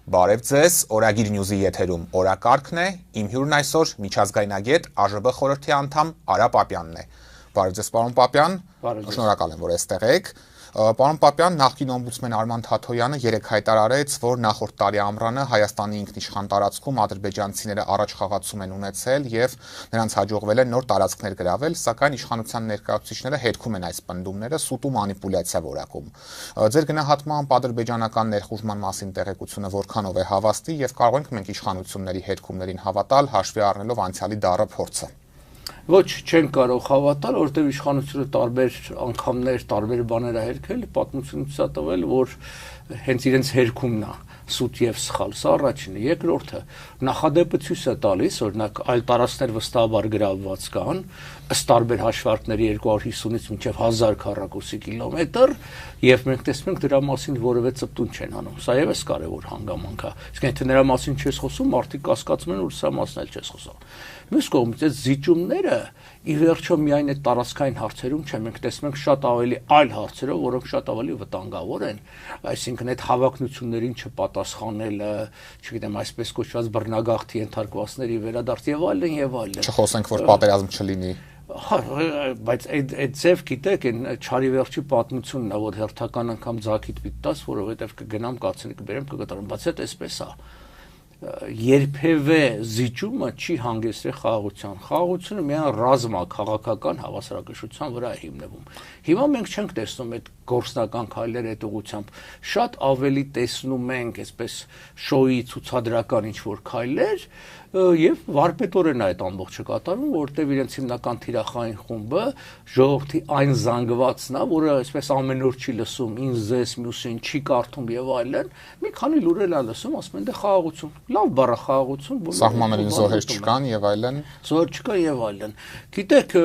Բարև ձեզ, Օրագիր Նյուզի եթերում օրակարգն է, իմ հյուրն այսօր միջազգայնագետ ԱԺԲ խորհրդի անդամ Արա Պապյանն է։ Բարև ձեզ, պարոն Պապյան, շնորհակալ եմ, որ այստեղ եք։ Պարոն Պապյան, նախկին օմբուդսմեն Արման Թաթոյանը երեկ հայտարարեց, որ նախորդ տարի ամռանը Հայաստանի ինքնիշխան տարածքում ադրբեջանցիները առաջխաղացում են ունեցել եւ նրանց հաջողվել է նոր տարածքներ գրավել, սակայն իշխանության ներկայացուցիչները հետքում են այս պնդումները սուտ ու մանիպուլյացիա որակում։ Ձեր գնահատմամբ ադրբեջանական ներխուժման մասին տեղեկությունը որքանով է հավաստի եւ կարող ենք մենք իշխանությունների հետքումներին հավատալ, հաշվի առնելով անցյալի դառը փորձը։ Ոչ, չեն կարող հավատալ, որովհետև իշխանությունը տարբեր անգամներ, տարբեր բաներ է հերքել, պատմությունը ցույց տվել, որ հենց իրենց հերքումն է սուտ եւ սխալ, սա առաջինը, երկրորդը նախադեպը ցույց է տալիս, օրինակ այլ տարածքներ վստահաբար գրավված կան, ըստ տարբեր հաշվարկների 250-ից մինչև 1000 քառակուսի կիլոմետր, եւ մենք տեսնում ենք դրա մասին որևէ ծպտուն չեն անում։ Սա եւս կարեւոր հանգամանք է։ Իսկ եթե նրա մասին չես խոսում, մարդիկ կասկածում են, որ սա մասն էլ չես խոսում։ Մյուս կողմից այդ զիջումները ի վերջո միայն այդ տարածքային հարցերում չեն, մենք տեսնում ենք շատ ավելի այլ հարցերով, որոնք շատ ավելի վտանգավոր են, այսինքն այդ հավակնություններին չպատասխանելը, չգիտեմ, այսպես կոչված բռնագաղթի ենթարկվածների վերադարձ եւ այլն եւ այլն։ Չխոսենք, որ պատերազմ չլինի։ Բայց այդ ձև գիտեք, այն չարի վերջի պատմությունն է, որ հերթական անգամ ձակիտ պիտի տաս, որովհետեւ կգնամ կացինի կբերեմ կգտնեմ, բայց այդ էսպես է։ Երբևէ զիջումը չի հանգեցրել խաղաղության։ Խաղաղությունը միայն ռազմա քաղաքական հավասարակշռության վրա է հիմնվում։ Հիմա մենք չենք տեսնում այդ գործնական քայլերը այդ ուղղությամբ, շատ ավելի տեսնում ենք այսպես շոուի ցուցադրական ինչ-որ քայլեր եւ վարպետորեն է այդ ամբողջը կատարվում, որտեղ իրենց հիմնական թիրախային խումբը ժողովրդի այն զանգվածն է, որը այսպես ամեն օր չի լսում, ինձ ձեզ մյուսին չի կարդում եւ այլն, մի քանի լուրեր է լսում, ասում են դե խաղաղություն, լավ բառը խաղաղություն, սահմաններին զոհեր չկան եւ այլն, զոհեր չկա եւ այլն։ Գիտեք,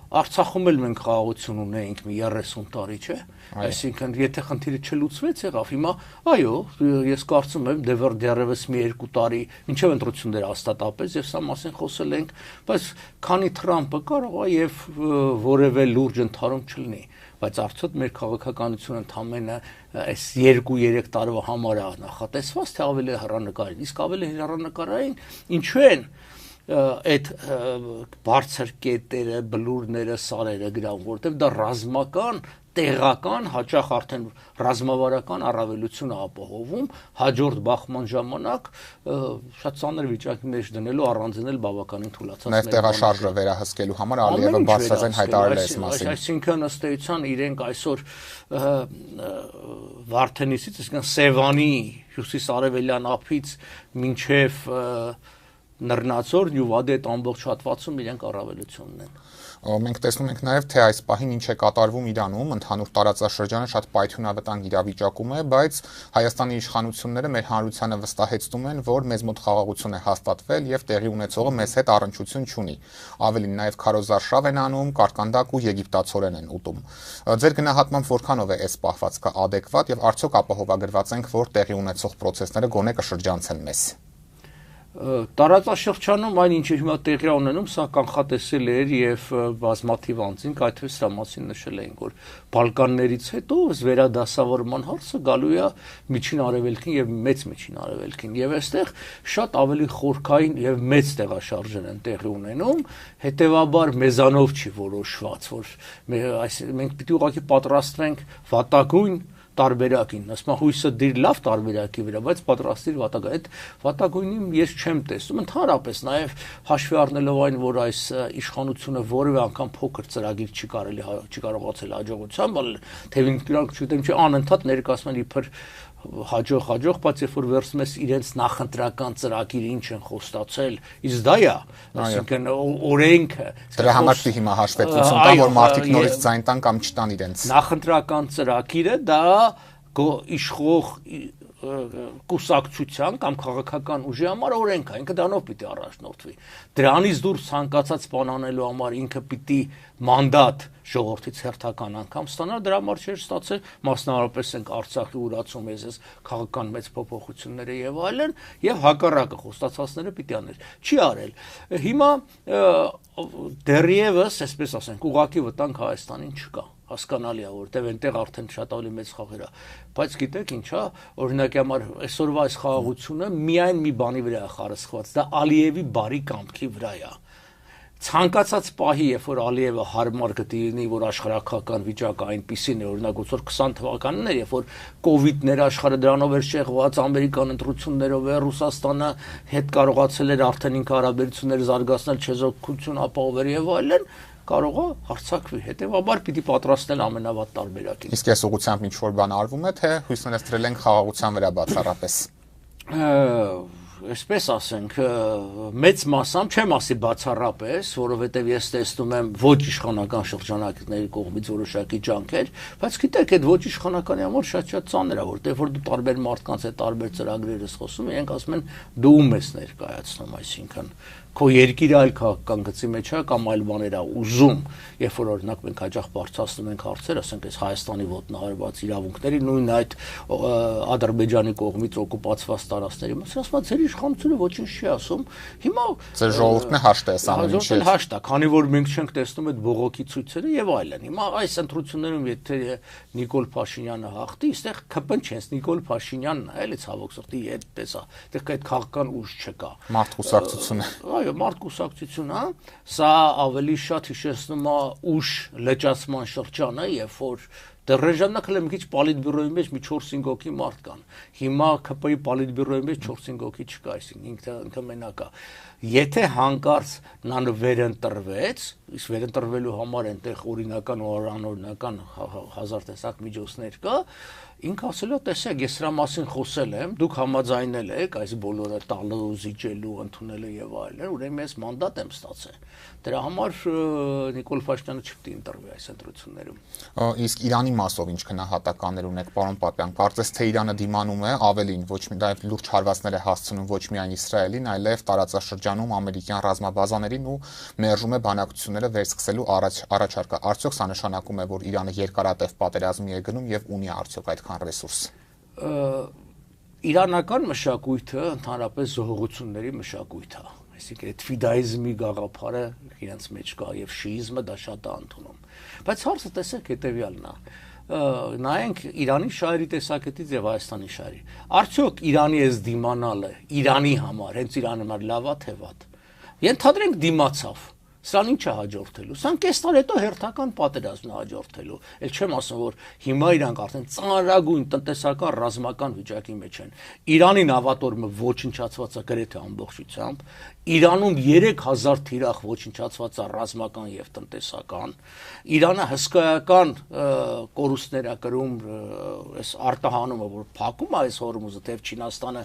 Արցախում էլ մենք խաղաղություն ունեինք մի 30 տարի, չէ՞։ Այսինքն, եթե խնդիրը չլուծվեց եղավ, հիմա, այո, ես կարծում եմ դեռևս մի 2 տարի, մինչև ընտրությունները հաստատապես եւ սա մասին խոսել ենք, բայց քանի Թրամփը կարող է եւ որևէ լուրջ ընդհարում չլինի, բայց արդյոք մեր քաղաքականությունը ընդամենը այս 2-3 տարվա համար է նախատեսված, թե ավելի հեռանկարային, իսկ ավելի հեռանկարային ինչու են այդ բարձր կետերը, բլուրները, սարերը գրավում, որտեղ դա ռազմական, տեղական, հաճախ արդեն ռազմավարական առավելություն է ապահովում, հաջորդ բախման ժամանակ շատ ծանր վիճակի մեջ դնելու առանձնել բավականին թուլացած։ Նաև տեղաշարժը վերահսկելու համար Ալիևը բարձրաձայն հայտարարել է այս մասին։ Այսինքն ըստ էության իրենք այսօր Վարդենիսից, այսինքն Սևանի հյուսիս-արևելյան ափից մինչև Նռնաձոր Նյուվադի այդ ամբողջ հատվածում իրենք առավելություն ունեն։ Մենք տեսնում ենք նաև, թե այս պահին ինչ է կատարվում Իրանում, ընդհանուր տարածաշրջանը շատ պայթյունավտանգ իրավիճակում է, բայց Հայաստանի իշխանությունները մեր հանրությանը վստահեցնում են, որ մեզ մոտ խաղաղություն է հաստատվել եւ տեղի ունեցողը մեզ հետ առնչություն չունի։ Ավելին նաև քարոզարշավ են անում, կարկանդակ ու եգիպտացորեն են ուտում։ Ձեր գնահատմամբ որքանով է այս պահվածքը adekvat եւ արդյոք ապահովագրված ենք, որ տեղի ունեցող process-ները գոնե կշրջանցեն մեզ։ Տարածաշրջանում այն ինչ հիմա տեղի ունենում, սա կանխատեսել էր եւ բազմաթիվ անձինք այդ սրա մասին նշել էին, որ Բալկաններից հետո վերադասավորման հարցը գալու է միջին արևելքին եւ մեծ միջին արևելքին եւ այստեղ շատ ավելի խորքային եւ մեծ տեղաշարժեր են տեղի ունենում, հետեւաբար մեզանով չի որոշված, որ մենք պիտի ուղղակի պատրաստվենք վատագույն տարբերակին, ասում հույսը դիր լավ տարբերակի վրա, բայց պատրաստիր վատագույն։ Այդ վատագույնին ես չեմ տեսնում, ընդհանրապես նաև հաշվի առնելով այն, որ այս իշխանությունը որևէ անգամ փոքր ծրագիր չի կարողացել հաջողությամբ, թե դրանք չգիտեմ չի անընդհատ ներկայացնում են իբր հաջող, բայց երբ որ վերցնում ես իրենց նախընտրական ծրագիրը ինչ են խոստացել, իսկ դա է, այսինքն օրենքը դրա համար չի հիմա հաշվետվություն կա, որ մարդիկ նորից ձայն տան կամ չտան իրենց նախընտրական ծրագիրը դա իշխող կուսակցության կամ քաղաքական ուժի համար օրենք է, ինքը դրանով պիտի առաջնորդվի։ Դրանից դուրս ցանկացած բան անելու համար ինքը պիտի մանդատ ժողովրդից հերթական անգամ ստանալ, դրա համար չէր ստացել, մասնավորապես ենք Արցախի ուրացում ես քաղաքական մեծ փոփոխությունները եւ այլն, եւ հակառակը խոստացածները պիտի աներ։ Չի արել։ Հիմա դեռևս, այսպես ասենք, ուղղակի վտանգ Հայաստանին չկա։ Հասկանալի է, որտեղ այնտեղ արդեն շատ ավելի մեծ խաղեր է, բայց գիտեք ինչ է, օրինակի համար այսօրվա այս խաղաղությունը միայն մի բանի վրա է խարսխված, դա Ալիևի բարի կամքի վրա է։ Ցանկացած պահի, երբ որ Ալիևը հարմար գտնի, որ աշխարհակական վիճակը այնպիսին է, օրինակ 2020 թվականին էր, երբ որ կոവിഡ്ներ աշխարհը դրանով էր շեղված, ամերիկան ընտրություններով է, Ռուսաստանը հետ կարողացել էր արդեն ինքը հարաբերությունները զարգացնել, չեզոքություն ապահովել եւ այլն, կարող է հարցակվի, հետեւաբար պիտի պատրաստել ամենավատ տարբերակին։ Իսկ այս ուղղությամբ ինչ որ բան արվում է, թե հույս ունեցել ենք խաղաղության վրա բացառապես։ Այսպես ասենք, մեծ մասամբ չեմ ասի բացառապես, որովհետև ես տեսնում եմ ոչ իշխանական շրջանակների կողմից որոշակի ջանքեր, բայց գիտեք, այդ ոչ իշխանականի համար շատ ծանր է, որտեղ որ դու տարբեր մարդկանց հետ տարբեր ծրագրեր ես խոսում, իրենք ասում են դու ում ես ներկայացնում, այսինքն քո երկիրը այլ քաղաքական գծի մեջ է կամ այլ բաներ է ուզում, երբ որ օրինակ մենք հաճախ բարձրացնում ենք հարցեր, ասենք այս Հայաստանի ոտնահարված իրավունքների, նույն այդ Ադրբեջանի կողմից օկուպացված տարածքների մասին, ասում է ձեր իշխանությունը ոչինչ չի ասում, հիմա ձեր ժողովուրդն է հաշտ է ասում, ինչ հաշտ է, քանի որ մենք չենք տեսնում այդ բողոքի ցույցերը եւ այլն։ Հիմա այս ընտրություններում եթե Նիկոլ Փաշինյանը հաղթի, այստեղ ԿՊ-ն չես, Նիկոլ Փաշինյանն է, էլի ցավոք սրտի հետ տեսա, այդտեղ այդ քաղաքական ուժ չկա։ Մարդկուսակցությունը։ Այո, մարդկուսակցությունը, սա ավելի շատ հիշեցնում է ուժ լճացման շրջանը, երբ որ դեռ ժամանակը մի քիչ պոլիտբյուրոյի մեջ մի 4-5 հոգի մարդ կան։ Հիմա ԿՊ-ի պոլիտբյուրոյի մեջ 4-5 հոգի չկա, այսինքն ինքը մենակ է։ Եթե հանկարծ նա վերընտրվեց, իսկ վերընտրվելու համար այնտեղ օրինական ու անօրինական հազար տեսակ միջոցներ կա, ինքը ասել է, տեսեք, ես սրա մասին խոսել եմ, դուք համաձայնել եք այս բոլորը տալու, զիջելու, ընդունելու եւ այլն, ուրեմն ես մանդատ եմ ստացել։ Դրա համար Նիկոլ Փաշինյանը չպետք է ընտրվի այս ընտրություններում։ Իսկ Իրանի մասով ինչ գնահատականներ ունեք, պարոն Պապյան, կարծես թե Իրանը դիմանում է ավելին, ոչ միայն լուրջ հարվածներ է հասցնում ոչ միայն Իսրայելին, այլև տարածաշրջանում ամերիկյան ռազմաբազաներին ու մերժում է բանակցությունները վերսկսելու առաջարկը։ Արդյոք սա նշանակում է, որ Իրանը երկարատև պատերազմի է գնում եւ ունի արդյոք այդքան ռեսուրս։ Իրանական մշակույթը ընդհանրապես զողողությունների մշակույթ է, այսինքն այդ ֆիդայիզմի գաղափարը իրենց մեջ կա եւ շիիզմը դա շատ է ընդունում։ Բայց հարցը տեսեք հետեւյալն է։ Նայենք Իրանի շահերի տեսակետից եւ Հայաստանի շահերի։ Արդյոք Իրանի այս դիմանալը Իրանի համար, հենց Իրանի համար լավ է թե վատ։ Ենթադրենք դիմացավ։ Սրան ինչ է հաջորդելու։ Սան կես տարի հետո հերթական պատերազմն է հաջորդելու։ Էլ չեմ ասում, որ հիմա իրանք արդեն ծանրագույն տնտեսական ռազմական վիճակի մեջ են։ Իրանի նավատորմը ոչնչացված է գրեթե ամբողջությամբ։ Իրանում 3000 թիրախ ոչնչացված է ռազմական եւ տնտեսական։ Իրանը հսկայական կորուստներ է կրում այս արտահանումը, որ փակում է այս հորմուզը, թեև Չինաստանը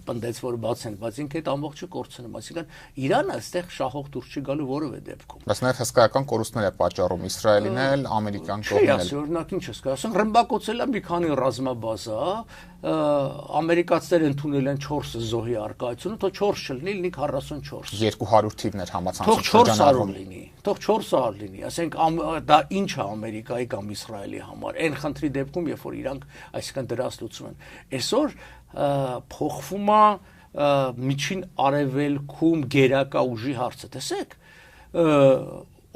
պնդեց, որ բացեն, բայց ինքը այդ ամբողջը կորցնում, այսինքն Իրանը այստեղ շահող դուրս չի գալու որևէ դեպքում։ Բայց նաև հսկայական կորուստներ է պատճառում Իսրայելին էլ, ամերիկյան կողմն էլ։ Չի, օրինակ ինչ ես ասում, ռմբակոծել է մի քանի ռազմաբազա, ամերիկացիները ընդունել են 4 զոհի արկայությունը, թող 4 չլինի, 44։ 200 թիվներ համացանցում շրջանառվում լինի։ Թող 400 լինի, ասենք դա ինչ է Ամերիկայի կամ Իսրայելի համար։ Այն խնդրի դեպքում, երբ որ իրանք այսքան դրած լուծում են։ Այսօր փոխվում է միջին արևելքում գերակա ուժի հարցը, տեսեք,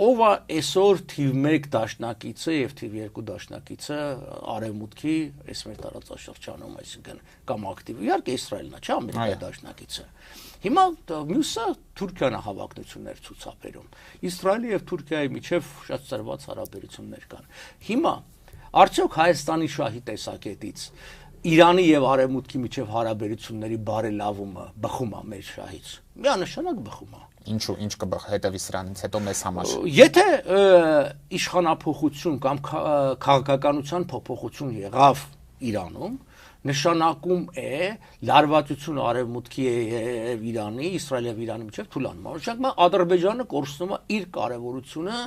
ով է այսօր թիվ 1 դաշնակիցը եւ թիվ 2 դաշնակիցը արևմուտքի այս մեր տարածաշրջանում, այսինքն կամ ակտիվ, իհարկե Իսրայելն է, չէ՞, Ամերիկայի դաշնակիցը։ Հիմա մյուսը Թուրքիան է հավակնություններ ցուցաբերում։ Իսրայելի եւ Թուրքիայի միջև շատ ծրված հարաբերություններ կան։ Հիմա արդյոք Հայաստանի շահի տեսակետից Իրանի եւ Արևմուտքի միջև հարաբերությունների բարելավումը բխում է մեր շահից։ Միանշանակ բխում է։ Ինչու, ինչ կբխ հետևի սրանից հետո մեզ համար։ Եթե իշխանափոխություն կամ քաղաքականության փոփոխություն եղավ Իրանում, նշանակում է լարվածություն Արևմուտքի եւ Իրանի, Իսրայելի եւ Իրանի միջև թուլանում։ Օրինակ, Ադրբեջանը կորցնում է իր կարեւորությունը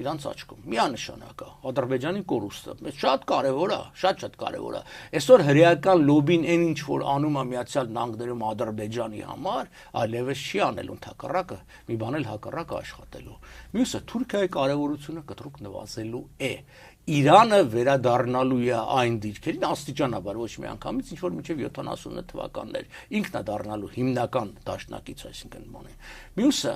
իրանց աչքում միանշանակ է Ադրբեջանի կորուստը շատ կարևոր է շատ կարևոր է այսօր հրեական լոբին այն ինչ որ անում է Միացյալ Նահանգներում Ադրբեջանի համար այլևս չի անել ընդհակառակը մի բան էլ հակառակը աշխատելու մյուսը Թուրքիայի կարևորությունը կտրուկ նվազելու է Իրանը վերադառնալու է այն դիրքերին աստիճանաբար ոչ մի անգամից ինչ որ մինչև 79 թվականներ ինքն է դառնալու հիմնական դաշնակից այսինքն մոնե մյուսը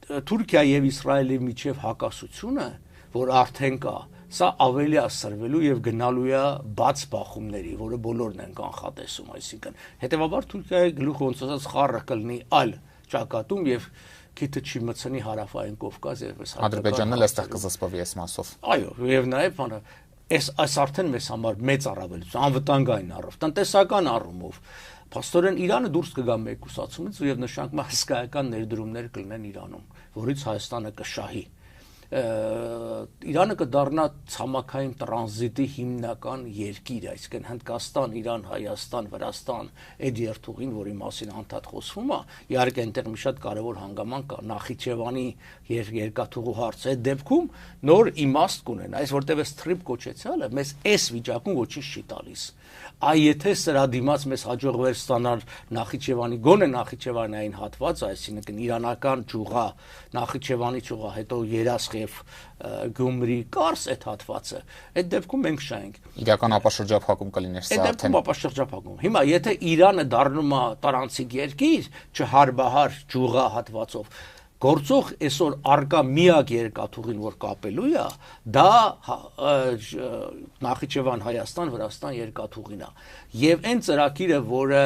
Թուրքիա եւ Իսրայելի միջև հակասությունը որ արդեն կա սա ավելի է սրվելու եւ գնալու է բաց բախումների որը բոլորն են կանխատեսում այսինքն հետեւաբար Թուրքիայի գլուխ ոնց ասած խառը կլինի այլ ճակատում եւ Քիթը չի մցնի հարավային Կովկազ եւ այս Ադրբեջանն էլ այստեղ կզսպվի այս մասով։ Այո, եւ նաեւ բանը այս արդեն մեզ համար մեծ առավելություն, անվտանգային առով, տնտեսական առումով։ Փաստորեն Իրանը դուրս կգա մեկուսացումից եւ նշանակում է հսկայական ներդրումներ կլինեն Իրանում, որից Հայաստանը կշահի։ Իրանը կդառնա ցամաքային տրանզիտի հիմնական երկիր, այսինքն Հնդկաստան, Իրան, Հայաստան, Վրաստան, այդ երթուղին, որի մասին անդադ խոսվում է, իհարկե այնտեղ մի շատ կարևոր հանգամանք կա, Նախիջևանի երկաթուղու հարցը, այդ դեպքում նոր իմաստ կունենա, այս որտեղ էս թրիփ կոչեցյալը մեզ այս վիճակում ոչինչ չի տալիս։ Այ եթե սրա դիմաց մեզ հաջողվեր ստանալ Նախիջևանի գոնե Նախիջևանային հատված, այսինքն իրանական ճյուղա, Նախիջևանի ճյուղա, հետո Երասխեվ, Գյումրի, Կարս այդ հատվածը, այդ դեպքում մենք շահենք։ Իրական ապաշրջափակում կլիներ սա արդեն։ Այդ դեպքում ապաշրջափակում։ Հիմա եթե Իրանը դառնում է տարանցիկ երկիր, չհարբահար ճյուղա հատվածով, գործող այսօր արկա միակ երկաթուղին որ կապելու է, դա Նախիջևան, Հայաստան, Վրաստան երկաթուղին է։ Եվ այն ծրագիրը, որը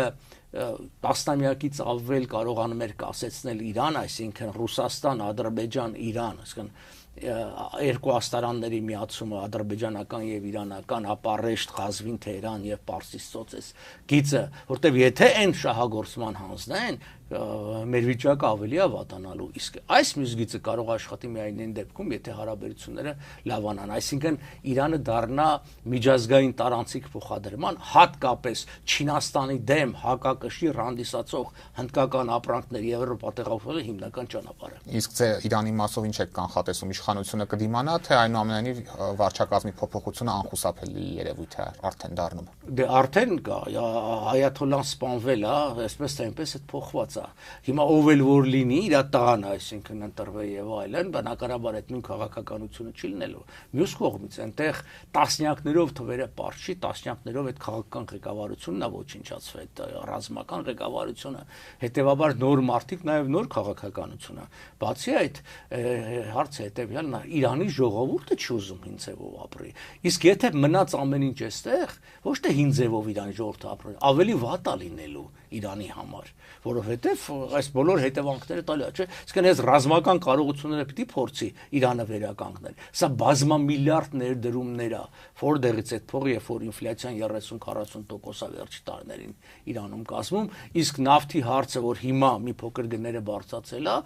տասնամյակից ավել կարողանում էր կասեցնել Իրան, այսինքն Ռուսաստան, Ադրբեջան, Իրան, այսինքն երկու աստարանների միացումը ադրբեջանական եւ իրանական ապառեշտ Ղազվին, Թեհրան եւ Պարսից ծոցես գիծը, որտեւ եթե այն շահագործման հանձնեն, մեր վիճակը ավելի է վատանալու, իսկ այս մյուս գիծը կարող աշխատի միայն այն դեպքում, եթե հարաբերությունները լավանան, այսինքն Իրանը դառնա միջազգային տարանցիկ փոխադրման, հատկապես Չինաստանի դեմ հակակշիռ հանդիսացող հնդկական ապրանքների Եվրոպա տեղափոխելու հիմնական ճանապարհը։ Իսկ це Իրանի մասով ինչ է կանխատեսում, իշխանությունը կդիմանա, թե այնուամենայնիվ վարչակազմի փոփոխությունը անխուսափելի երևույթ է արդեն դառնում։ Դե արդեն կա, Այաթոլլան սպանվել է, այսպես թե այնպես այդ փոխված է։ Հիմա ով էլ որ լինի, իր տղան, այսինքն ընտրվի եւ այլն, բնականաբար այդ նույն քաղաքականությունը չի լինելու։ Մյուս կողմից այնտեղ տասնյակներով թվերը պարչի, տասնյակներով այդ քաղաքական ղեկավարությունն է ոչնչացվել, այդ ռազմական ղեկավարությունը, հետեւաբար նոր մարդիկ նաեւ նոր քաղաքականությունը։ Բացի այդ, հարցը հետեւյալն է, Իրանի ժողովուրդը չի ուզում հին ձևով ապրի։ Իսկ եթե մնաց ամեն ինչ այստեղ, ոչ թե հին ձևով Իրանի ժողովուրդը ապրի, ավելի վատ է լինելու Իրանի համար, որովհետեւ այս բոլոր հետևանքները տալի է, չէ՞։ Իսկն այս ռազմական կարողությունները պիտի փորձի Իրանը վերականգնել։ Սա բազմամիլիարդ ներդրումներ է, որտեղից այդ փողը եւ որ ինֆլյացիան 30-40% է վերջի տարիներին Իրանում կազմում, իսկ նավթի հարցը, որ հիմա մի փոքր գները բարձրացել է,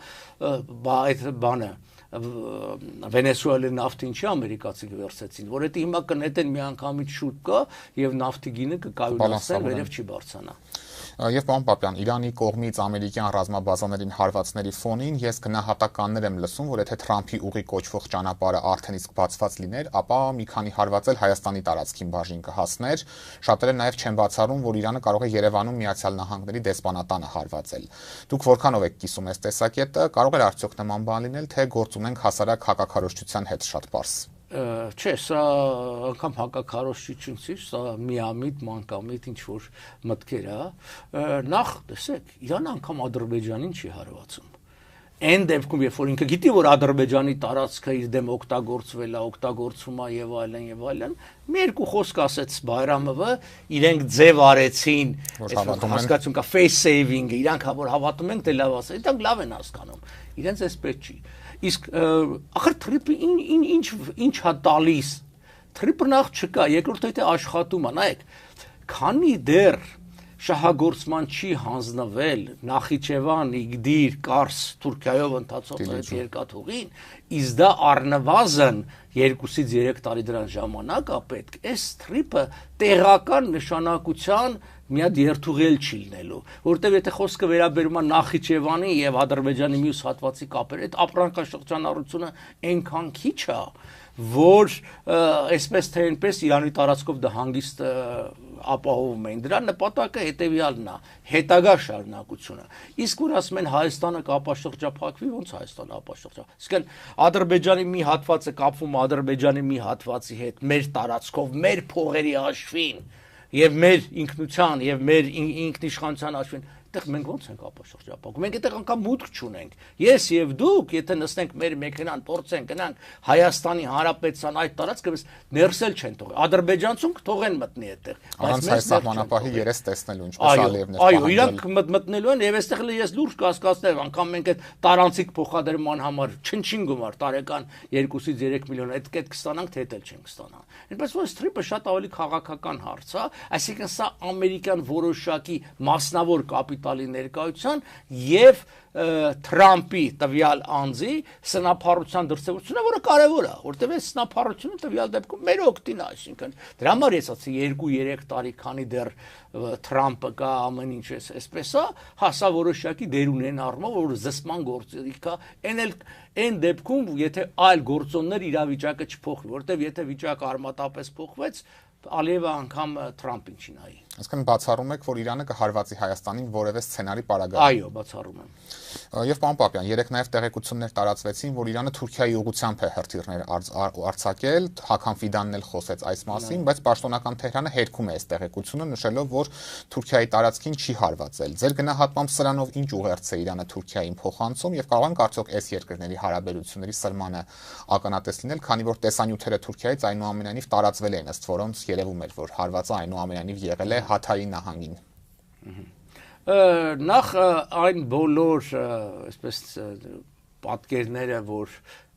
այդ բանը Վենեսուելայի նավթին չի ամերիկացիք վերցեցին, որ դա հիմա կնետեն միանգամից շուտ կա եւ նավթի գինը կկայունացնեն, վերև չի բարձրանա։ Եվ պարոն Պապյան, Իրանի կողմից ամերիկյան ռազմաբազաներին հարվածների ֆոնին ես գնահատականներ եմ լսում, որ եթե Թրամփի ուղի կոչվող ճանապարհը արդեն իսկ բացված լիներ, ապա մի քանի հարվածել Հայաստանի տարածքին բաժին կհասներ։ Շատերը նաև չեն բացառում, որ Իրանը կարող է Երևանում Միացյալ Նահանգների դեսպանատանը հարվածել։ Դուք որքանով եք կիսում այս տեսակետը, կարող է արդյոք նման բան լինել, թե գործ ունենք հասարակ հակակարողջության հետ շատ པարս։ Չէ, սա անգամ հակակարողջություն չի, սա միամիտ, մանկամիտ ինչ որ մտքեր է։ Նախ տեսեք, Իրանը անգամ Ադրբեջանին չի հարվածում։ Այն դեպքում, երբ որ ինքը գիտի, որ Ադրբեջանի տարածքը իր դեմ օգտագործվել է, օգտագործվում է եւ այլն, մի երկու խոսք ասեց Բայրամովը, իրենք ձև արեցին, հասկացում կա face saving, իրանք որ հավատում են, դե լավ ասել, դրանք լավ են հասկանում։ Իրենց էսպես չի։ Իսկ ախր թրիպը ինչ հա տալիս։ Թրիպը նախ չկա, երկրորդ եթե աշխատում է, նայեք, քանի դեռ շահագործման չի հանձնվել Նախիջևան, Իգդիր, Կարս, Թուրքիայով ընթացող այդ երկաթուղին, իսկ դա առնվազն 2-3 տարի դրան ժամանակ է պետք։ Այս թրիպը տեղական նշանակության մի հատ երթուղել չի լինելու, որովհետև եթե խոսքը վերաբերում է Նախիջևանի եւ Ադրբեջանի մյուս հատվածի կապեր, այդ ապրանքաշրջանառությունը այնքան քիչ է, որ այսպես թե այնպես Իրանի տարածքով դա հանգիստ ապահովում են։ Դրա նպատակը հետեւյալն է՝ հետագա շարունակությունը։ Իսկ որ ասում են Հայաստանը կապաշրջափակվի, ոնց Հայաստանը ապաշրջափ։ Իսկն Ադրբեջանի մի հատվածը կապվում Ադրբեջանի մի հատվածի հետ մեր տարածքով, մեր փողերի հաշվին եւ մեր ինքնության եւ մեր ինքնիշխանության հաշվին, այդտեղ մենք ոնց ենք ապաշրջափակում։ Մենք այդտեղ անգամ մուտք չունենք։ Ես եւ դուք, եթե նստենք մեր մեքենան, փորձենք գնանք Հայաստանի Հանրապետության այդ տարածքը, բայց ներսել չեն թողել։ Ադրբեջանցուն կթողեն մտնի այդտեղ, բայց մեր սահմանապահի երես տեսնելու, ինչպես Ալիևն է։ Այո, իրանք մտնելու են եւ այստեղ ես լուրջ կասկածներ, անգամ մենք այդ տարանցիկ փոխադրման համար չնչին գումար տարեկան 2-ից 3 միլիոն այդ կստանանք, թե էլ չենք ստանա։ Այնպես որ սթրիպը շատ ավելի քաղաքական հարց է, այսինքն սա ամերիկյան որոշակի մասնավոր կապիտալի ներկայության եւ Թրամփի տվյալ անձի սնափառության դրսևորությունը, որը կարևոր է, որտեղ այս սնափառությունը տվյալ դեպքում մեր օգտին է, այսինքն դրա համար ես ասացի 2-3 տարի, քանի դեռ Թրամփը կա, ամեն ինչ էսպես է, հասա որոշակի դեր ունեն առումով, որ զսպման գործերի կա, այն դեպքում, եթե այլ գործոններ իրավիճակը չփոխվի, որտեղ եթե վիճակը արմատապես փոխվեց, Ալիևը անգամ Թրամփին չի նայի։ Այսինքն բացառում եք, որ Իրանը կհարվածի Հայաստանին որևէ սցենարի պարագայում։ Այո, բացառում եմ։ Եվ պարոն Պապյան, երեք նաև տեղեկություններ տարածվեցին, որ Իրանը Թուրքիայի ուղղությամբ է հրթիռներ արձակել, Հական Ֆիդանն էլ խոսեց այս մասին, բայց պաշտոնական Թեհրանը հերքում է այս տեղեկությունը, նշելով, որ Թուրքիայի տարածքին չի հարվածել։ Ձեր գնահատմամբ սրանով ինչ ուղերձ է Իրանը Թուրքիային փոխանցում եւ կարող ենք արդյոք այս երկրների հարաբերությունների սրմանը ականատես լինել, քանի որ տեսանյութերը Թուրքիայից այնուամենայնիվ տարածվել են, ըստ որոնց երևում էր, որ հարվածը այնուամենայնիվ եղել է Հաթայի նահանգին։ Նախ այն բոլոր այսպես պատկերները, որ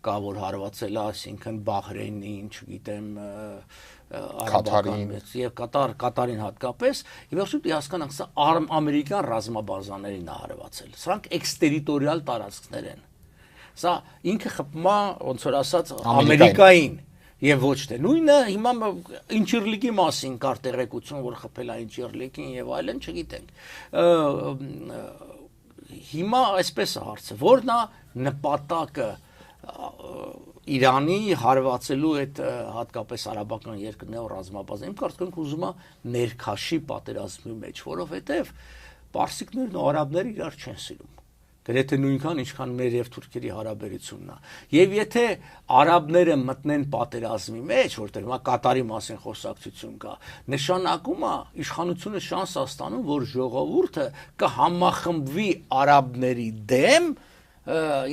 կա որ հարվածել է, այսինքն Բահրեյնին, չգիտեմ, Կատարին եւ Կատարին հատկապես, եւ absolutely հասկանանք, սա ամերիկյան ռազմաբազաներին է հարվածել։ Սրանք էքստերիտորիալ տարածքներ են։ Սա ինքը խփում է, ոնց որ ասած, Ամերիկային եւ ոչ թե նույնը հիմա Ինչիրլիկի մասին կար տեղեկություն, որ խփել է Ինչիրլիկին եւ այլն, չգիտենք։ Հիմա այսպես է հարցը, որն է նպատակը Իրանի հարվածելու այդ հատկապես արաբական երկրներով ռազմաբազային, իմ կարծիքով ուզում է ներքաշի պատերազմի մեջ, որովհետեւ պարսիկներն ու արաբները իրար չեն սիրում։ Գրեթե նույնքան, ինչքան մեր եւ թուրքերի հարաբերությունն է։ Եվ եթե արաբները մտնեն պատերազմի մեջ, որտեղ հիմա Կատարի մասին խոսակցություն կա, նշանակում է իշխանությունը շանս է ստանում, որ ժողովուրդը կհամախմբվի արաբների դեմ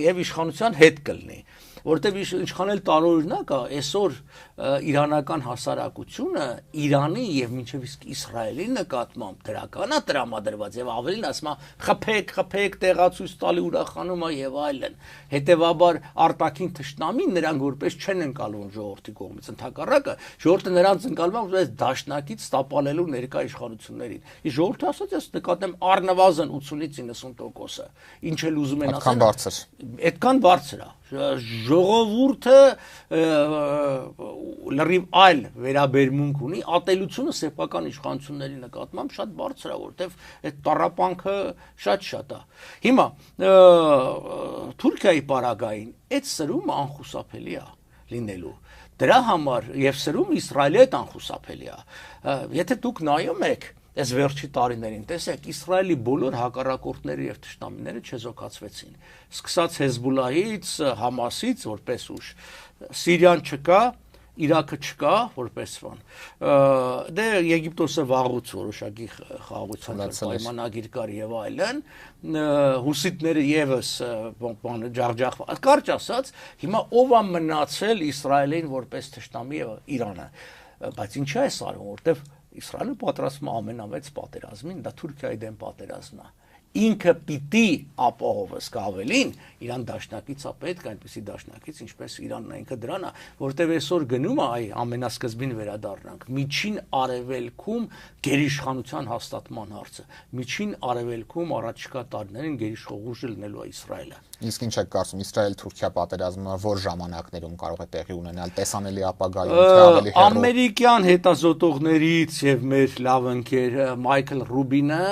եւ իշխանության հետ կլինի։ Որտեւ ինչքան էլ տարօրինակ է, այսօր իրանական հասարակությունը Իրանի եւ մինչեւ իսկ Իսրայելի նկատմամբ դրական է տրամադրված եւ ավելին ասում է խփեք տեղացույց տալի ուրախանում է եւ այլն։ Հետեւաբար արտաքին թշնամին նրանք որպես չեն ընկալում ժողովրդի կողմից, ընդհակառակը ժողովուրդը նրանց ընկալում է որպես դաշնակից տապալելու ներկա իշխանություններին։ Իսկ ժողովուրդը ասած ես նկատեմ առնվազն 80-ից 90%-ը ինչ էլ ուզում են ասել։ Այդքան բարձր է։ Ժողովուրդը լրիվ այլ վերաբերմունք ունի, ատելությունը սեփական իշխանությունների նկատմամբ շատ բարձր է, որտեվ այդ տառապանքը շատ է։ Հիմա Թուրքիայի պարագային այդ սրումը անխուսափելի է լինելու։ Դրա համար եւ սրումը Իսրայելի հետ անխուսափելի է։ Եթե դուք նայում եք այս վերջի տարիներին, տեսեք, Իսրայելի բոլոր հակառակորդները եւ թշնամիները չեզոքացվեցին։ Սկսած Հեզբոլլահից, Համասից, որպես ուժ, Սիրիան չկա, Իրաքը չկա, որպես բան։ Դե Եգիպտոսը վաղուց որոշակի խաղաղության պայմանագիր կար եւ այլն, հուսիտները եւս բանը ջախջախ։ Կարճ ասած, հիմա ով է մնացել Իսրայելին որպես թշնամի եւ Իրանը։ Բայց ինչա է սարում, որտեվ Իսրայելը պատրաստվում է ամենամեծ պատերազմին, դա Թուրքիայի դեմ պատերազմն է։ ինքը պիտի ապահովը սկավելին Իրան դաշնակից է պետք այնպեսի դաշնակից ինչպես Իրանն ինքը դրան է որտեվ այսօր գնում է այ ամենասկզբին վերադառնանք միջին արևելքում գերիշխանության հաստատման հարցը միջին արևելքում առաջիկա տարիներին գերիշխողուժը լինելու է Իսրայելը Իսկ ինչ եք կարծում Իսրայել-Թուրքիա պատերազմը որ ժամանակներում կարող է տեղի ունենալ տեսանելի ապագայում թե ավելի հեռու ամերիկյան հետազոտողներից եւ մեր լավ ընկեր Մայքլ Ռուբինը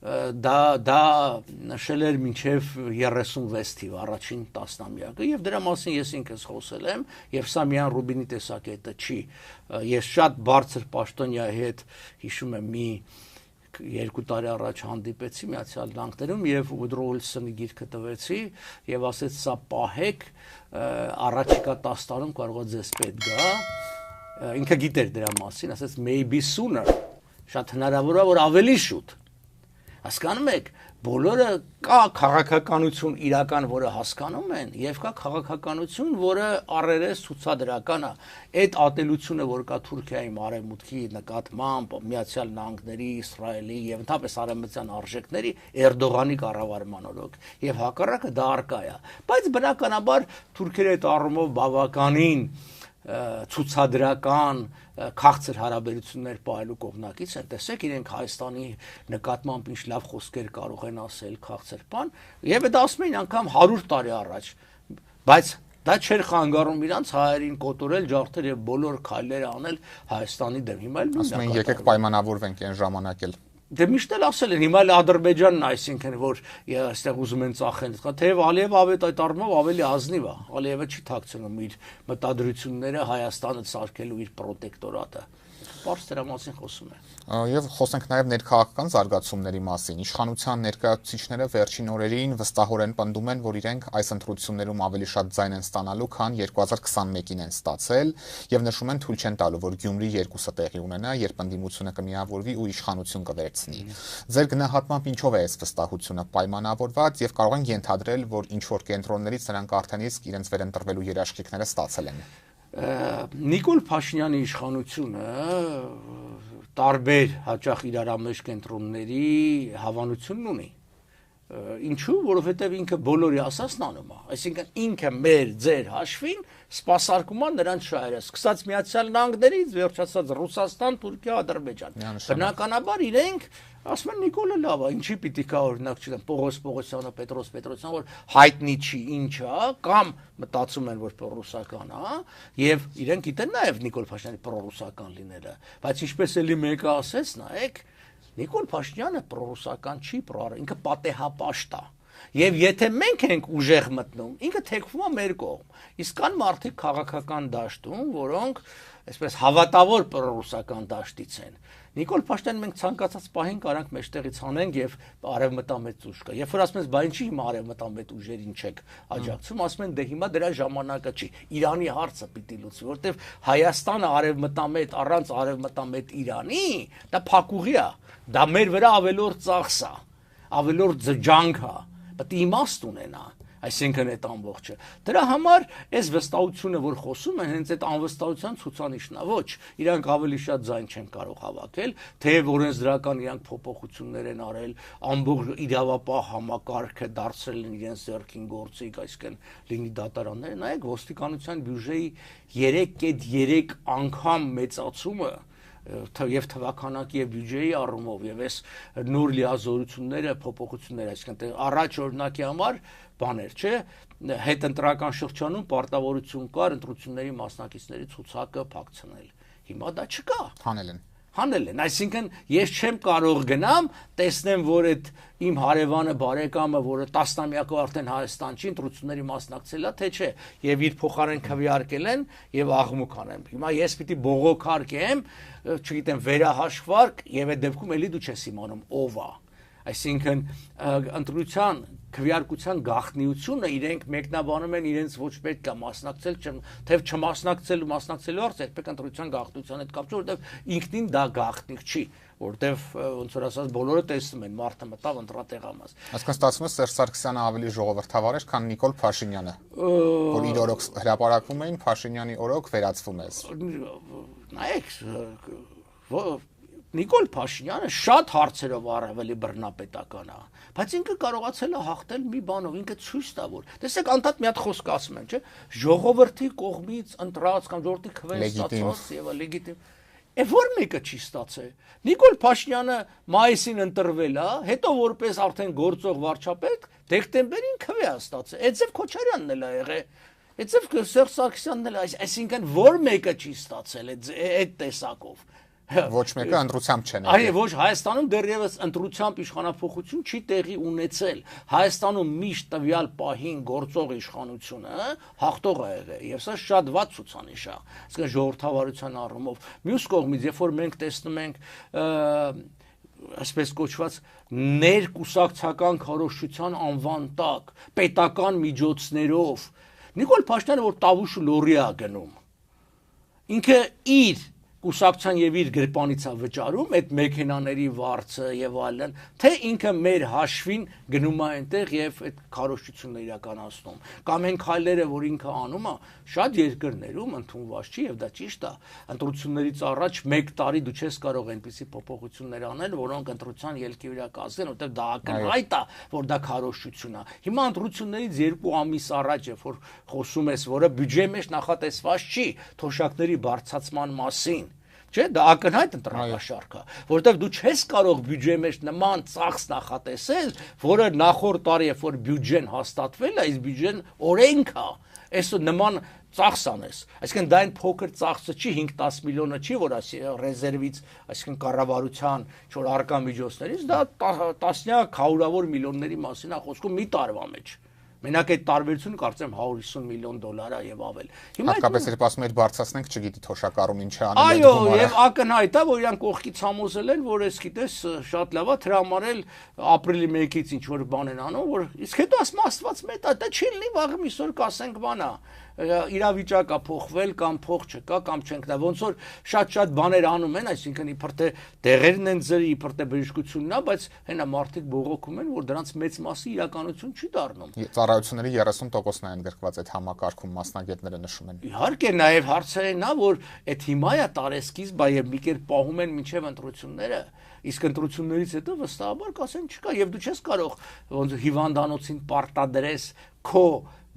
դա նշել էր մինչև 36 թիվ առաջին տասնամյակը եւ դրա մասին ես ինքս խոսել եմ եւ սա միայն Ռուբինի տեսակետը չի ես շատ բարձր պաշտոնյայի հետ հիշում եմ մի 2 տարի առաջ հանդիպեցի Միացյալ Նահանգներում եւ Woodrow Wilson-ի գիրքը տվեցի եւ ասեց սա պահեք առաջիկա 10 տարում կարող է ձեզ պետք գա ինքը գիտեր դրա մասին ասեց maybe sooner շատ հնարավոր է որ ավելի շուտ հասկանում եք բոլորը կա քաղաքականություն իրական որը հասկանում են եւ կա քաղաքականություն որը առերես ցուցադրական է այդ ատելությունը որ կա Թուրքիայի արևմուտքի նկատմամբ Միացյալ Նահանգների Իսրայելի եւ ընդհանրապես արևմտյան արժեքների Էրդողանի կառավարման օրոք եւ հակառակը դա արկա է բայց բնականաբար թուրքերը այդ առումով բավականին ցուցադրական քաղցր հարաբերություններ պահելու կողմնակից են տեսեք իրենք Հայաստանի նկատմամբ ինչ լավ խոսքեր կարող են ասել քաղցր բան եւ դա ասում են անգամ 100 տարի առաջ բայց դա չէր խանգարում իրանց հայերին կոտորել ջարդել եւ բոլոր քայլերը անել Հայաստանի դեմ հիմա էլ ասում են եկեք պայմանավորվենք այն ժամանակ էլ Դե միշտ էլ ասել են հիմա էլ Ադրբեջանն այսինքն որ այստեղ ուզում են ծախեն թեև Ալիևը այդ առումով ավելի ազնիվ է Ալիևը չի թաքցնում իր մտադրությունները Հայաստանը սարքելու իր պրոտեկտորատը Պարզ դրա մասին խոսում է Եվ խոսենք նաև ներքաղաքական զարգացումների մասին իշխանության ներկայացուցիչները վերջին օրերին վստահորեն պնդում են որ իրենք այս ընտրություններում ավելի շատ ձայն են ստանալու քան 2021-ին են ստացել եւ նշում են թույլ չեն տալու որ Գյումրի երկուսը տեղի ունենա երբ ընդդիմությունը կմիավորվի ու իշխանություն կվերցնի Ձեր գնահատմամբ ինչով է այս վստահությունը պայմանավորված եւ կարող են ենթադրել որ ինչ որ կենտրոններից նրանք արդեն իսկ իրենց վերընտրվելու երաշխիքները ստացել են Նիկոլ Փաշինյանի իշխանությունը տարբեր հաճախ իրարամեջ կենտրոնների հավանությունն ունի Ինչու որովհետև ինքը բոլորի ասածն անում է այսինքն ինքը մեր ձեր հաշվին սպասարկում է նրանց շահերը սկսած Միացյալ Նահանգներից վերջացած Ռուսաստան, Թուրքիա, Ադրբեջան բնականաբար իրենք ասում են Նիկոլը լավ է ինչի պիտի կա օրինակ չգիտեմ Պողոս Պողոսյանը, Պետրոս Պետրոսյանը որ հայտնի չի ինչ է կամ մտածում են որ պրոռուսական է եւ իրենք գիտեն նաեւ Նիկոլ Փաշինյանի պրոռուսական լինելը բայց ինչպես էլի մեկը ասեց նայեք Նիկոլ Փաշինյանը պրոռուսական չի, ինքը պատեհապաշտ է Եվ եթե մենք ենք ուժեղ մտնում, ինքը թեքվում է մեր կողմ։ Իսկ կան մարդիկ քաղաքական դաշտում, որոնք այսպես հավատավոր պրոռուսական դաշտից են։ Նիկոլ Փաշինյանը մենք ցանկացած պահին կարանք մեջտեղից հանենք եւ արևմտամետ ուժ կա։ Երբ որ ասում ես, բա ինչի հիմա արևմտամետ ուժերին չեք աջակցում, ասում են դե հիմա դրա ժամանակը չի։ Իրանի հարցը պիտի լուծվի, որտեվ Հայաստանը արևմտամետ առանց արևմտամետ Իրանի, դա փակուղի է։ Դա մեր վրա ավելորդ ծախս է, ավելորդ ջանք է, պետք է իմաստ ունենա, այսինքն այդ ամբողջը։ Դրա համար այս վստահությունը, որ խոսում են, հենց այդ անվստահության ցուցանիշն է, ոչ, իրանք ավելի շատ ձայն չեն կարող հավաքել, թեև օրենսդրական իրանք փոփոխություններ են արել, ամբողջ իրավապահ համակարգը դարձրել են իրենց ձեռքին գործիք, այսինքն լինի դատարաններ, նայեք ոստիկանության բյուջեի 3.3 անգամ մեծացումը եւ թվականակի եւ բյուջեի առումով եւ այս նոր լիազորությունները փոփոխությունները այսինքն առաջ օրինակի համար բաներ չէ հետընտրական շրջանում պարտավորություն կար ընտրությունների մասնակիցների ցուցակը փակցնել հիմա դա չկա հանել են այսինքն ես չեմ կարող գնամ տեսնեմ որ այդ իմ հարևանը բարեկամը որը տասնամյակով արդեն Հայաստան չի ընտրությունների մասնակցել է թե չէ եւ իր փոխարեն քվեարկել են եւ աղմուկ անեմ հիմա ես պիտի բողոքարկեմ չգիտեմ վերահաշվարկ եւ այդ դեպքում էլի դու չես իմանում ով է այսինքն ընտրության քվեարկության գաղտնիությունը իրենք մեկնաբանում են իրենց ոչ պետք է մասնակցել թեև չմասնակցելու արծ երբեք ընտրության գաղտնիության հետ կապ չունի որովհետեւ ինքնին դա գաղտնիք չի որտեվ ոնց որ ասած բոլորը տեսնում են մարդը մտավ ընտրատեղամաս այսինքն ստացվում է Սերժ Սարգսյանը ավելի ժողովրդավար էր քան Նիկոլ Փաշինյանը որ իր օրոք հրապարակվում էին Փաշինյանի օրոք վերացվում է նայեք Նիկոլ Փաշինյանը շատ հարցերով առավելի բռնապետական է, բայց ինքը կարողացել է հաղթել մի բանով, ինքը ցույց տա որ։ Տեսեք, անդադ մի հատ խոսք ասում են, չէ՞, ժողովրդի կողմից ընտրած կամ ժողովրդի քվեն ստացած եւ լեգիտիմ։ Որ մեկը չի ստացել։ Նիկոլ Փաշինյանը մայիսին ընտրվել է, հետո որպես արդեն գործող վարչապետ դեկտեմբերին քվե է ստացել։ Էդզև Քոչարյանն էլ ա եղել։ Էդզև Սերժ Սարգսյանն էլ, այսինքն որ մեկը չի ստացել այդ տեսակով։ Ոչ մեկը ընտրությամբ չեն եկել։ Այո, ոչ, Հայաստանում դեռևս ընտրությամբ իշխանափոխություն չի տեղի ունեցել։ Հայաստանում միշտ տվյալ պահին գործող իշխանությունը հաղթող է եղել, եւ սա շատ վատ ցուցանիշ է։ Այսինքն ժողովրդավարության առումով։ Մյուս կողմից, երբ որ մենք տեսնում ենք այսպես կոչված ներկուսակցական քարոզչության անվան տակ պետական միջոցներով Նիկոլ Փաշինյանը որ տավուշ լորի է գնում, ինքը իր կուսակցության եւ իր գրպանից է վճարում այդ մեքենաների վարձը եւ այլն, թե ինքը մեր հաշվին գնում է այնտեղ եւ այդ քարոզչությունն իրականացնում։ Կամ այն քայլերը, որ ինքը անում է, շատ երկրներում ընդունված չի եւ դա ճիշտ է։ Ընտրություններից առաջ 1 տարի դու չես կարող այնպիսի փոփոխություններ անել, որոնք ընտրության ելքի վրա կազդեն, որտեղ դա ակնհայտ է, որ դա քարոզչություն է։ Հիմա ընտրություններից 2 ամիս առաջ, երբ որ խոսում ես, որը բյուջեի մեջ նախատեսված չի թոշակների բարձրացման մասին, չէ, դա ակնհայտ ընտրակաշարք է, որովհետև դու չես կարող բյուջեի մեջ նման ծախս նախատեսել, որը նախորդ տարի երբ որ բյուջեն հաստատվել է, այս բյուջեն օրենք է, այսօր նման ծախս անես, այսինքն դա այն փոքր ծախսը չի, 5-10 միլիոնը չի, որ ռեզերվից, այսինքն կառավարության չոր արկա միջոցներից, դա տասնյակ հարյուրավոր միլիոնների մասին է խոսքում մի տարվա մեջ։ Մենակ այդ տարբերությունը կարծեմ 150 միլիոն դոլար է եւ ավել։ Հատկապես երբ ասում եք բարձրացնենք, չգիտի թոշակառուն ինչ է անել։ Այո, եւ ակնհայտ է, որ իրանք կողքից համոզել են, որ ես գիտես շատ լավ է դրամարել ապրիլի 1-ից ինչ որ բան են անում, որ իսկ հետո ասում Աստված մեծ է, դա չի լինի վաղը միսօր կասենք բանա։ Իրավիճակը փոխվել կամ փող չկա կամ չենք դա ոնց որ շատ բաներ անում են, այսինքն իբր թե դեղերն են ձրի, իբր թե բժշկությունն է, բայց հենա մարդիկ բողոքում են, որ դրանց մեծ մասը իրականություն չի դառնում։ Ծառայությունների 30%-ն է ընդգրկված այդ համակարգում, մասնագետները նշում են։ Իհարկե, նաև հարցը նա, որ այդ հիմա է տարեսկիզբ, եւ մի կերպ պահում են մինչև ընտրությունները, իսկ ընտրություններից հետո վստահաբար կասեն չկա, եւ դու չես կարող ոնց հիվանդանոցին պարտադրես քո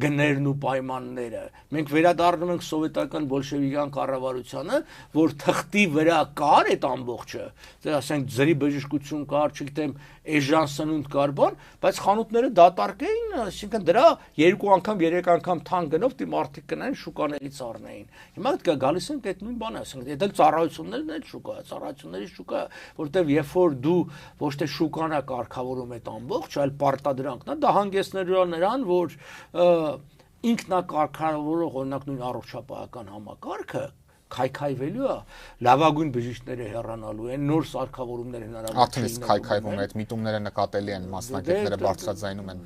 գներն ու պայմանները։ Մենք վերադառնում ենք սովետական բոլշևիկյան կառավարությանը, որ թղթի վրա կար այդ ամբողջը, ասենք ձրի բժշկություն կար, չգիտեմ, էժան սնունդ կար բան, բայց խանութները դատարկ էին, այսինքն դրա 2 անգամ, 3 անգամ թան գնով դի մարդիկ կնային շուկաներից առնեին։ Հիմա դա գալիս ենք այդ նույն բանը, ասենք, դա ծառայություններն էլ շուկա է, ծառայությունների շուկա, որտեվ երբ որ դու ոչ թե շուկան է կարգավորում այդ ամբողջ, այլ պարտադրանքն է, դա հանգեցնելու նրան, որ ինքնակարգավորող օրինակ նույն առողջապահական համակարգը քայքայվելու է, լավագույն բժիշկները հեռանալու են, նոր սարքավորումներ հնարավոր չի լինելու։ Արդեն քայքայվում է, այդ միտումները նկատելի են, մասնագետները բարձրաձայնում են։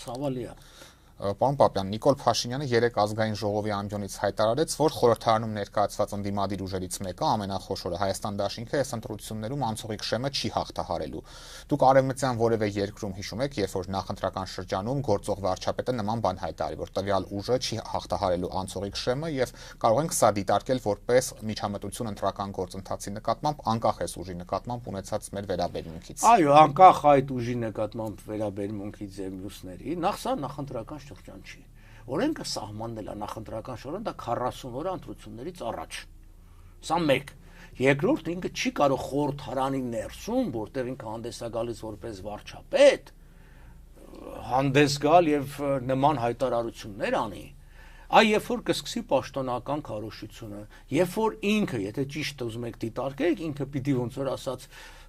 Ցավալի է։ Պարոն Պապյան, Նիկոլ Փաշինյանը 3 ազգային ժողովի ամբիոնից հայտարարեց, որ խորհրդարանում ներկայացված ընդդիմադիր ուժերից մեկը ամենախոշորը Հայաստան դաշինքը այս ընտրություններում անցողիկ շեմը չի հաղթահարելու։ Դուք արևմտյան որևէ երկրում հիշում եք, երբ որ նախընտրական շրջանում գործող վարչապետը նման բան հայտարարի, որ տվյալ ուժը չի հաղթահարելու անցողիկ շեմը եւ կարող ենք սա դիտարկել որպես միջամտություն ընտրական գործընթացի նկատմամբ, անկախ այս ուժի նկատմամբ ունեցած մեր վերաբերմունքից։ Այո, անկախ այդ ուժի նկատմամբ վերաբերմունքից եւ մյուսների, նախ սա նախընտրական շրջան չի։ Օրենքը սահմանել է նախընտրական շրջան, դա 40 օր ընտրություններից առաջ։ Սա մեկ։ Երկրորդ, ինքը չի կարող խորհրդարանի ներսում, որտեղ ինքը հանդես է գալիս որպես վարչապետ, հանդես գալ եւ նման հայտարարություններ անի։ Երբ որ կսկսի պաշտոնական քարոզչությունը, երբ որ ինքը, եթե ճիշտ ուզում եք դիտարկեք, ինքը պիտի ոնց որ ասած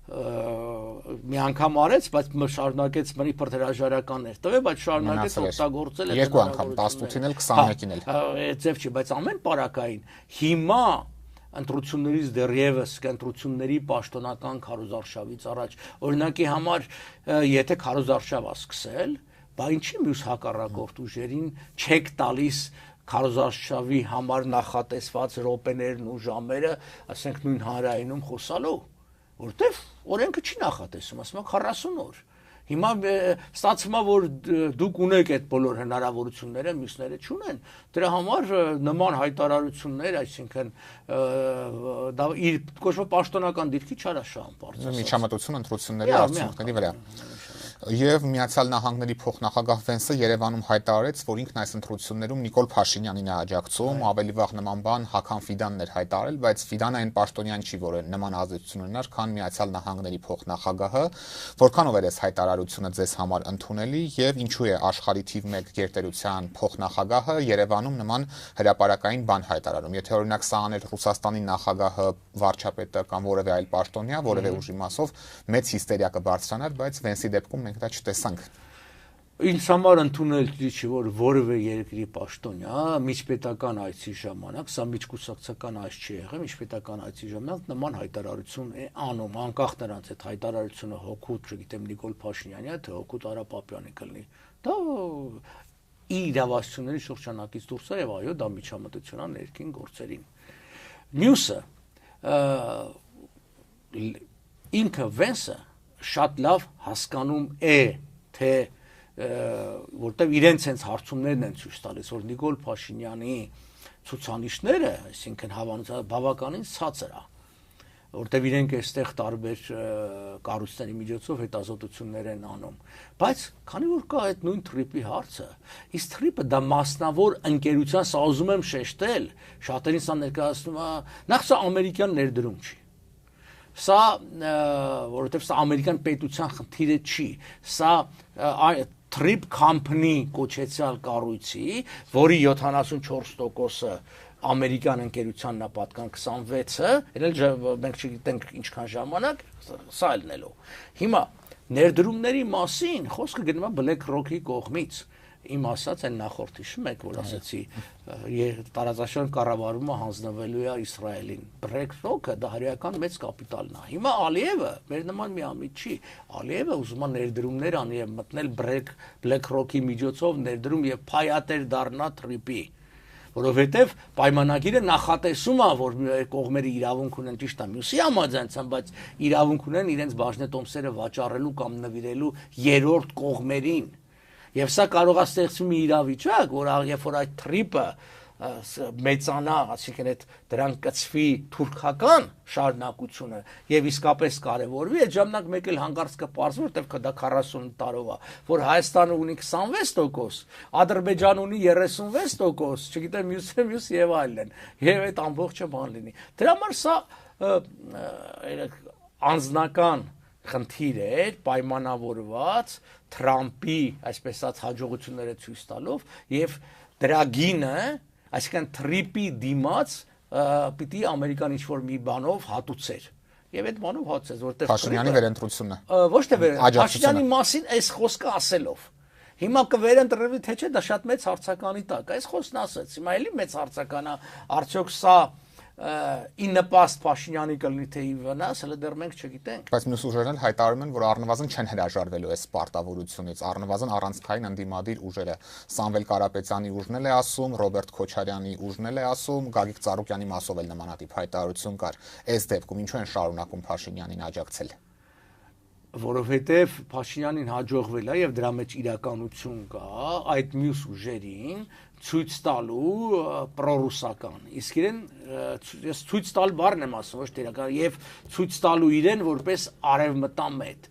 մի անգամ արեց, բայց շարունակեց մնի հրաժարականներ տվել, բայց շարունակեց օգտագործել այդ 2 անգամ 18-ին էլ 21-ին էլ։ Ձև չի, բայց ամեն պարակային հիմա ընտրություններից դեռևս ընտրությունների պաշտոնական քարոզարշավից առաջ օրինակի համար եթե քարոզարշավ ասկսել, բա ինչի մյուս հակառակորդ ուժերին չեք տալիս քարոզարշավի համար նախատեսված րոպեներն ու ժամերը, ասենք նույն հանրայինում խոսալու, որտեվ օրենքը չի նախատեսում, ասում է 40 օր։ Հիմա ստացվում է, որ դուք ունեք այդ բոլոր հնարավորությունները, մյուսները չունեն։ Դրա համար նման հայտարարություններ, այսինքն դա իր կոչվող պաշտոնական դիրքի չարաշահան բարձրացած։ Միջամտություն ընտրությունների արդյունքների վրա։ Եվ Միացյալ Նահանգների փոխնախագահ Վենսը Երևանում հայտարարեց, որ ինքն այս ընտրություններում Նիկոլ Փաշինյանին է աջակցում, ավելի վաղ նման բան Հական Ֆիդանն էր հայտարարել, բայց Ֆիդանը այն պաշտոնյան չի, որը նման ազդեցություն ունենար, քան Միացյալ Նահանգների փոխնախագահը, որքանով էր այս հայտարարությունը ձեզ համար ընդունելի եւ ինչու է աշխարհի թիվ 1 գերտերության փոխնախագահը Երևանում նման հրապարակային բան հայտարարում։ Եթե օրինակ սա աներ Ռուսաստանի նախագահը, վարչապետը կամ որևէ այլ պաշտոնյա, որևէ ուժի մասով մեծ հիստերիա կբարձրանար, բայց Վենսի դեպքում մենք դա չտեսանք։ Ինձ համար ընդունելի չի, որ որևէ երկրի պաշտոնյա միջպետական այցի ժամանակ, սա միջկուսակցական այց չի եղել, միջպետական այցի ժամանակ նման հայտարարություն է անում, անկախ նրանց այդ հայտարարությունը հօգուտ, չգիտեմ, Նիկոլ Փաշինյանի, թե հօգուտ Արա Պապյանի կլինի։ Դա իրավասությունների շրջանակից դուրս է եւ այո, դա միջամտություն է ներքին գործերին։ Մյուսը ինքը Վենսը շատ լավ հասկանում է, թե որտեվ իրենց հենց հարցումներն են ցույց տալիս, որ Նիկոլ Փաշինյանի ցուցանիշները, այսինքն հավանության բավականին ցածր է, որտեվ իրենք այստեղ տարբեր կառույցների միջոցով հետազոտություններ են անում, բայց քանի որ կա այդ նույն թրիպի հարցը, իսկ թրիպը դա մասնավոր ընկերության, սա ուզում եմ շեշտել, շատերին սա ներկայացնում է, նախ սա ամերիկյան ներդրում չի։ Սա որովհետև սա ամերիկյան պետության խնդիրը չի, սա Trip Company կոչեցյալ կառույցի, որի 74%-ը ամերիկյան ընկերությանն է պատկան 26-ը, մենք չգիտենք ինչքան ժամանակ, սա ելնելու։ Հիմա ներդրումների մասին խոսքը գնում է BlackRock-ի կողմից։ Իմ ասած այն նախորդ հիշում եք, որ ասացի տարածաշրջան կառավարումը հանձնվելու է Իսրայելին։ BlackRock-ը դա հրեական մեծ կապիտալն է։ Հիմա Ալիևը մեր նման մի ամիջ չի։ Ալիևը ուզում է ներդրումներ անի եւ մտնել BlackRock-ի միջոցով ներդրում եւ փայատեր դառնա Trip-ի, որովհետեւ պայմանագիրը նախատեսում է, որ կողմերը իրավունք ունեն, ճիշտ է, մյուսի համաձայնության, բայց իրավունք ունեն իրենց բաժնետոմսերը վաճառելու կամ նվիրելու երրորդ կողմերին։ Եվ սա կարող է ստեղծել մի իրավիճակ, որ երբ որ այդ Trip-ը մեծանա, այսինքն այդ դրան կծվի թուրքական շարունակությունը եւ իսկապես կարեւորվի, այդ ժամանակ մեկ էլ հանգարց կպարզվի, որտեղ դա 40 տարով է, որ Հայաստանը ունի 26%, Ադրբեջանը ունի 36%, չգիտեմ, մյուս եւ այլն, եւ այդ ամբողջը բան լինի։ Դրա համար սա անձնական խնդիր էր, պայմանավորված Թրամփի, այսպես ասած, հաջողությունները ցույց տալով եւ դրա գինը, այսինքն Trip-ի դիմաց պիտի ամերիկան ինչ-որ մի բանով հատուցեր։ Եվ այդ բանով հատուցեց, որտեղ Փաշինյանի վերընտրությունը։ Ոչ թե Փաշինյանի մասին այս խոսքը ասելով։ Հիմա կվերընտրվի թե չէ, դա շատ մեծ հարցականի տակ։ Այս խոսքն ասեց, հիմա էլի մեծ հարցական է, արդյոք սա ի նպաստ Փաշինյանի կլինի թե ի վնաս, հələ դեռ մենք չգիտենք։ Բայց մյուս ուժերն էլ հայտարարում են, որ առնվազն չեն հրաժարվելու այս պարտավորությունից, առնվազն առանցքային ընդդիմադիր ուժերը։ Սամվել Կարապետյանի ուժն էլ է ասում, Ռոբերտ Քոչարյանի ուժն էլ է ասում, Գագիկ Ծառուկյանի մասով էլ նմանատիպ հայտարարություն կար։ Այս դեպքում ինչու են շարունակում Փաշինյանին աջակցել։ Որովհետև Փաշինյանին հաջողվել է եւ դրա մեջ իրականություն կա այդ մյուս ուժերին ցույց տալու պրոռուսական, իսկ իրեն ես ցույց տալ բառն եմ ասում, ոչ թե իրական, եւ ցույց տալու իրեն որպես արևմտամետ։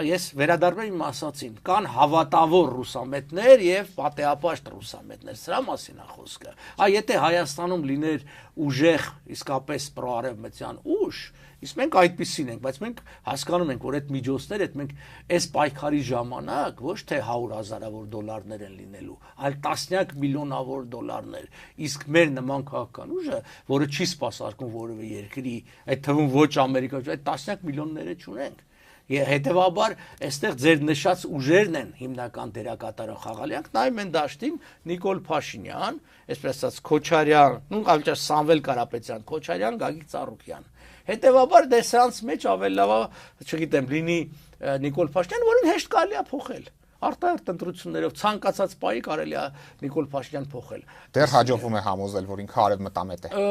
Ես վերադառնում եմ իմ ասածին, կան հավատավոր ռուսամետներ եւ պատեհապաշտ ռուսամետներ, սրա մասին է խոսքը։ Եթե Հայաստանում լիներ ուժեղ իսկապես պրոարևմտյան ուժ, իսկ մենք այդպեսին ենք, բայց մենք հասկանում ենք, որ այդ միջոցները մենք այս պայքարի ժամանակ ոչ թե 100,000-ավոր դոլարներ են լինելու, այլ տասնյակ միլիոնավոր դոլարներ։ Իսկ մեր նման քաղաքական ուժը, որը չի սպասարկում որևէ երկրի, այդ թվում ոչ Ամերիկա, այդ տասնյակ միլիոնները չունենք։ Հետևաբար, այստեղ ձեր նշած ուժերն են հիմնական դերակատարող խաղալիանք, նայում են դաշտին Նիկոլ Փաշինյան, այսպես ասած Քոչարյան, ավելի Սամվել Կարապետյան, Քոչարյան, Գագիկ Ծառուկյան։ Հետևաբար դեսրանց մեջ ավելի լավ, չգիտեմ, լինի Նիկոլ Փաշինյան, որին հեշտ կարելի է փոխել։ արտահերթ ընտրություններով ցանկացած պահի կարելի է Նիկոլ Փաշինյան փոխել։ Դեռ հաջողվում է համոզել, որ ինքը արևմտամետ է։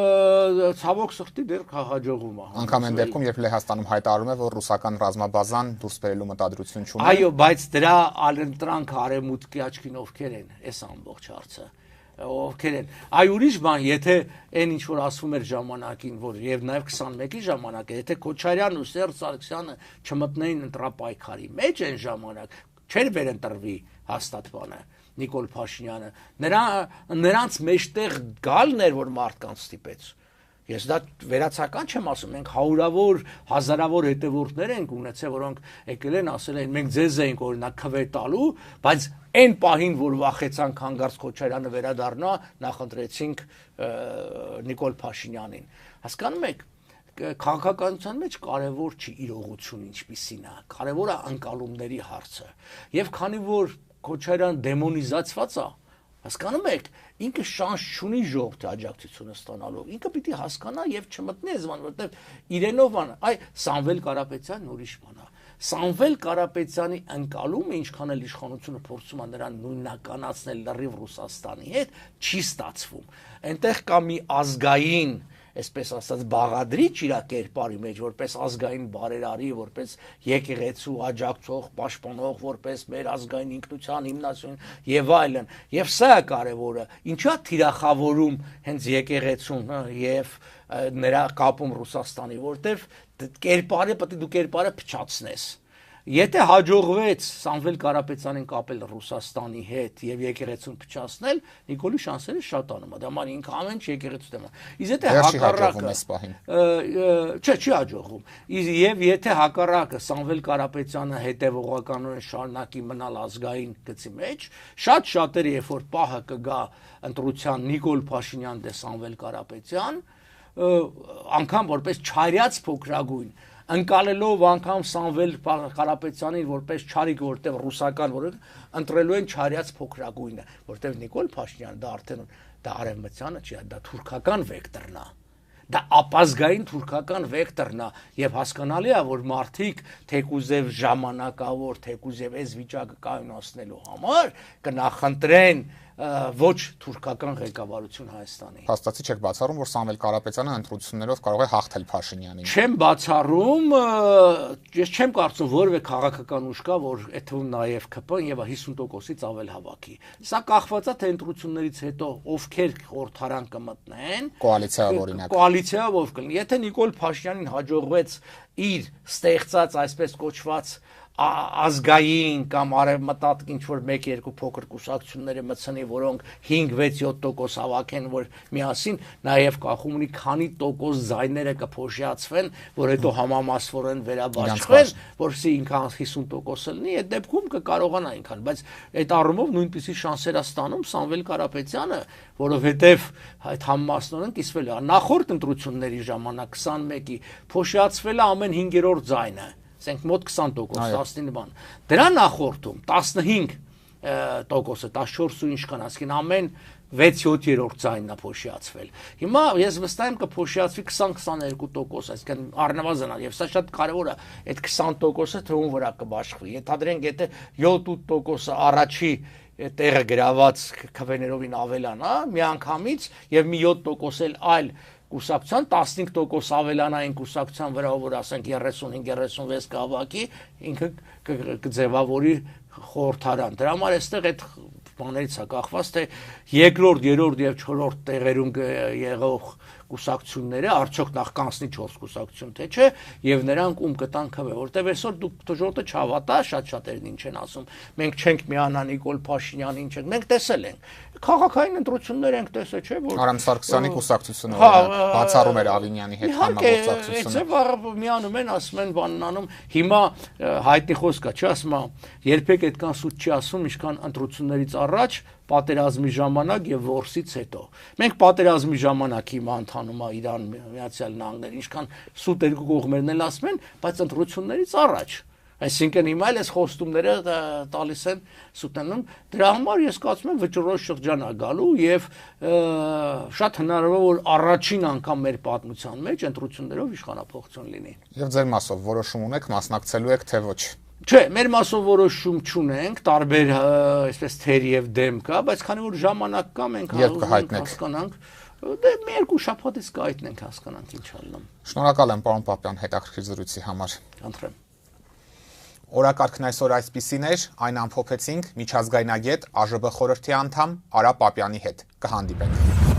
Ցավոք սրտի դեռ հաջողվում է։ Անկամ այն դեպքում, երբ Լեհաստանում հայտարարում է, որ ռուսական ռազմաբազան դուրս բերելու մտադրություն չունի։ Այո, բայց դրա ալընտրանքը արևմուտքի աչքին ովքեր են, այս ամբողջ հարցը։ Ովքեր են։ Այ ուրիշ բան, եթե այն ինչ որ ասվում էր ժամանակին, որ եւ նաեւ 21-ի ժամանակ, եթե Քոչարյանն ու Սերժ Սարգսյանը չմտնեին ընտրապայքարի մեջ այն ժամանակ, չէր վերընտրվի հաստատվանը Նիկոլ Փաշինյանը, նրանց մեջտեղ գալն էր, որ մարդկանց ստիպեց։ Ես դա վերացական չեմ ասում, մենք հարյուրավոր, հազարավոր հետևորդներ ենք ունեցել, որոնք եկել են ասել են, մենք ձեզ ենք օրինակ քվե տալու, բայց այն պահին, որ վախեցանք հանգարց Քոչարյանը վերադառնա, նախընտրեցինք Նիկոլ Փաշինյանին։ Հասկանում եք, քաղաքականության մեջ կարևոր չի իրողությունը ինչպիսին է, կարևորը անկալումների հարցը։ Եվ քանի որ Քոչարյան դեմոնիզացված է, հասկանում եք, ինքը շանս չունի ժողովրդի աջակցությունը ստանալու։ Ինքը պիտի հասկանա եւ չմտնի զման, որտեվ իրենով ան, այ Սամվել Կարապետյանն ուրիշ բան է։ Սամվել Կարապետյանի ընկալումը, ինչքան էլ իշխանությունը փորձում է նրան նույնականացնել լրիվ Ռուսաստանի հետ, չի ստացվում։ Այնտեղ կա մի ազգային, այսպես ասած, բաղադրիչ իր կերպարի մեջ, որպես ազգային բարերարի, որպես եկեղեցու աջակցող, պաշտպանող, որպես մեր ազգային ինքնության հիմնասյուն եւ այլն։ Եվ սա է կարևորը, ինչա թիրախավորում հենց եկեղեցուն եւ նրա կապում Ռուսաստանի, որտեվ կերպարը պետք է դու կերպարը փչացնես։ Եթե հաջողվեց Սամվել Կարապետյանին կապել Ռուսաստանի հետ եւ եկեղեցուն փչացնել, Նիկոլի շանսերը շատանում է։ Դա ման ինքը ամեն ինչ եկեղեցու դեմ է։ Իսկ եթե հակառակը չի հաջողվում։ Եվ եթե հակառակը Սամվել Կարապետյանը հետևողականորեն շարունակի մնալ ազգային գծի մեջ, շատերը երբ որ պահը կգա ընտրության Նիկոլ Փաշինյան դե Սամվել Կարապետյան, անգամ որպես չարյաց փոքրագույն ընկալելով անգամ Սամվել Կարապետյանին որպես չարիք, որտեղ ռուսական, որ ընտրելու են չարյաց փոքրագույնը, որտեղ Նիկոլ Փաշինյանը դա արդեն դա արևմտյանը չի, դա թուրքական վեկտորն է։ Դա ապազգային թուրքական վեկտորն է եւ հասկանալի է, որ մարդիկ թեկուզև ժամանակավոր, թեկուզև այս վիճակը կայունացնելու համար կնախընտրեն ոչ թուրքական ղեկավարություն Հայաստանի։ Փաստացի չեք բացառում, որ Սամվել Կարապետյանը ընտրություններով կարող է հաղթել Փաշինյանին։ Չեմ բացառում, ես չեմ կարծում որևէ քաղաքական ուժ կա, որ այդ թվում նաև ԿՊ-ն եւ 50%-ից ավել հավաքի։ Սա կախված է թե ընտրություններից հետո ովքեր խորհրդարան կմտնեն, կոալիցիայով օրինակ։ Կոալիցիայով ով կլինի։ Եթե Նիկոլ Փաշինյանին հաջողվեց իր ստեղծած այսպես կոչված ազգային կամ արևմտածք ինչ որ 1-2 փոքր կուսակցությունները մտցնի, որոնք 5-6-7% հավաքեն, որ միասին նաև կախում ունի քանի տոկոս ձայները կփոշիացվեն, որ հետո համամասվորեն վերաբաշխվեն, որովհետեւ ինքան 50% լինի, այդ դեպքում կկարողանա ինքան, բայց այդ առումով նույնպիսի շանսեր է ստանում Սամվել Կարապետյանը, որովհետեւ այդ համամասնորեն կիսվել է նախորդ ընտրությունների ժամանակ 21-ի փոշիացվել է ամեն 5-րդ ձայնը, ասենք մոտ 20%, 19 բան։ Դրա նախորդում 15%, 14-ը ինչքան, ասկին ամեն 6-7-րդ ձայնն է փոշիացվել։ Հիմա ես վստահ եմ կփոշիացվի 20-22%, այսինքն առնվազն, եւ սա շատ կարեւոր է, այդ 20%-ը թվում վրա կբաշխվի։ Ենթադրենք, եթե 7-8%-ը առաջի տեղը գրաված քվեներովին ավելանա միանգամից եւ մի 7% էլ այլ կուսակցության 15% ավելանային կուսակցության վրա, որ ասենք 35-36 կավակի, ինքը կձևավորի խորհրդարան։ Դրա համար այստեղ այդ բաներից է կախված, թե երկրորդ, երրորդ եւ չորրորդ տեղերում եղող կուսակցությունները արդյոք նախ կանցնի 4 կուսակցություն թե չէ, եւ նրանք ում կտան քվե, որտեւ այսօր դուք ժողովուրդը չհավատա, շատերին ինչ են ասում, մենք չենք միանա Նիկոլ Փաշինյանին, չենք, մենք տեսել ենք քաղաքային ընտրություններ ենք տեսել, չէ՞ որ Արամ Սարգսյանի կուսակցությունը բացառում էր Ավինյանի հետ համագործակցությունը։ Իհարկե, միանում են, ասում են բանն անում, հիմա հայտնի խոսք է, չի ասում, երբեք այդքան սուտ չի ասում, ինչքան ընտրություններից առաջ, պատերազմի ժամանակ եւ որսից հետո։ Մենք պատերազմի ժամանակ հիմա ընթանում է Իրան, Միացյալ Նահանգներ, ինչքան սուտ երկու կողմերն էլ ասում են, բայց ընտրություններից առաջ Այսինքն հիմա էլ այս խոստումները տալիս են սուտանում, դրա համար ես կարծում եմ վճռոտ շրջան է գալու եւ շատ հնարավոր որ առաջին անգամ մեր պատմության մեջ ընտրություններով իշխանապողություն լինի։ Եվ ձեր մասով որոշում ունեք մասնակցելու եք թե ոչ։ Չէ, մեր մասով որոշում չունենք, տարբեր այսպես թեր եւ դեմ կա, բայց քանի որ ժամանակ կա, մենք հասկանանք, դե մի երկու շաբաթից կհայտնենք, հասկանանք ինչ ալնում։ Շնորհակալ եմ, պարոն Պապյան, հետաքրքիր զրույցի համար։ Խնդրեմ։ Օրակարգն այսօր այսպիսին էր, այն ամփոփեցինք միջազգայնագետ ԱԺԲ խորհրդի անդամ Արա Պապյանի հետ։ Կհանդիպենք։